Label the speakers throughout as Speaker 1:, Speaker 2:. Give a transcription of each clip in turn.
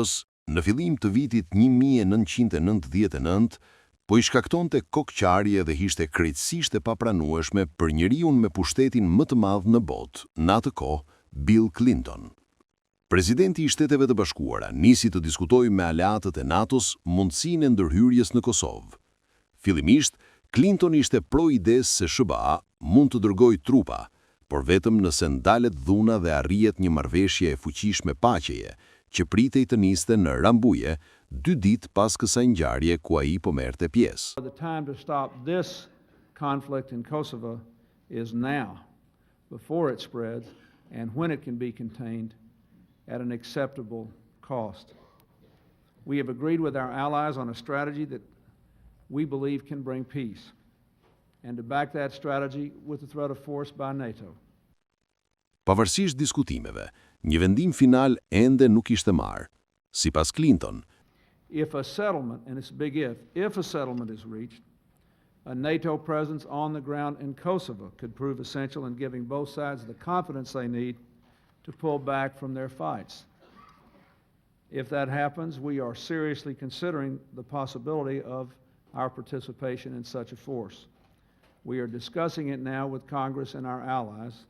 Speaker 1: Kosovës në fillim të vitit 1999 po i shkaktonte kokqarje dhe ishte krejtësisht e papranueshme për njeriun me pushtetin më të madh në botë, në atë kohë Bill Clinton. Presidenti i Shteteve të Bashkuara nisi të diskutojë me aleatët e NATO-s mundësinë e ndërhyrjes në Kosovë. Fillimisht, Clinton ishte pro idesë se SBA mund të dërgojë trupa, por vetëm nëse ndalet dhuna dhe arrihet një marrëveshje e fuqishme paqeje, që pritej të niste në Rambuje 2 ditë pas kësaj ngjarje ku ai po merrte pjesë.
Speaker 2: The time to stop this conflict in Kosovo is now, before it spreads and when it can be contained at an acceptable cost. We have agreed with our allies on a strategy that we believe can bring peace, and to back that strategy with the threat of force by NATO.
Speaker 1: Pavarësisht diskutimeve, një vendim final ende nuk ishte marrë. Sipas Clinton,
Speaker 2: if a settlement, and it's a big if a settlement is reached, a NATO presence on the ground in Kosovo could prove essential in giving both sides the confidence they need to pull back from their fights. If that happens, we are seriously considering the possibility of our participation in such a force. We are discussing it now with Congress and our allies.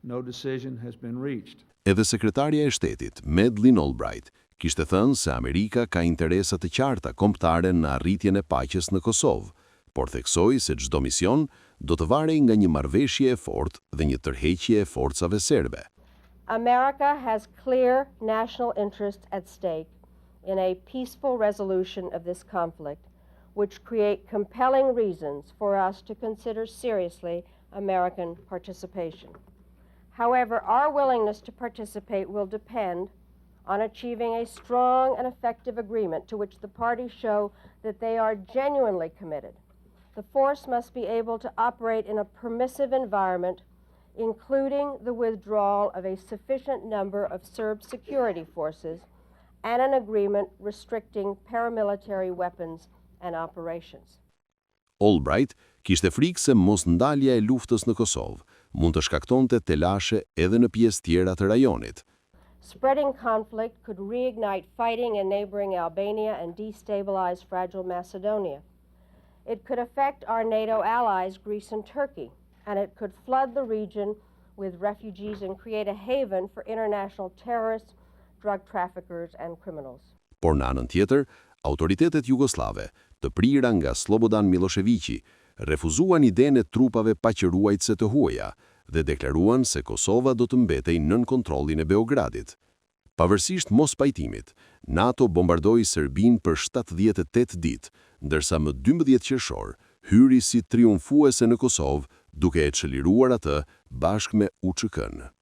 Speaker 2: No decision has been reached.
Speaker 1: Edhe sekretarja e shtetit, Madeleine Albright, kishte thënë se Amerika ka interesa të qarta kombëtare në arritjen e paqes në Kosovë, por theksoi se çdo mision do të varej nga një marrëveshje e fortë dhe një tërheqje e forcave serbe.
Speaker 3: America has clear national interest at stake in a peaceful resolution of this conflict, which create compelling reasons for us to consider seriously American participation. However, our willingness to participate will depend on achieving a strong and effective agreement to which the parties show that they are genuinely committed. The force must be able to operate in a permissive environment, including the withdrawal of a sufficient number of Serb security forces and an agreement restricting paramilitary weapons and operations.
Speaker 1: Albright kishte frikë se mos ndalja e luftës në Kosovë mund të shkaktonte telashe edhe në pjesë tjera të rajonit.
Speaker 3: Spreading conflict could reignite fighting in neighboring Albania and destabilize fragile Macedonia. It could affect our NATO allies, Greece and Turkey, and it could flood the region with refugees and create a haven for international terrorists, drug traffickers and criminals.
Speaker 1: Por në anën tjetër, autoritetet jugoslave, të prira nga Slobodan Miloševići, refuzuan idenë e trupave paqëruajtëse të huaja dhe deklaruan se Kosova do të mbetej nën kontrollin e Beogradit. Pavarësisht mos pajtimit, NATO bombardoi Serbinë për 78 ditë, ndërsa më 12 qershor hyri si triumfuese në Kosovë, duke e çliruar atë bashkë me UÇK-n.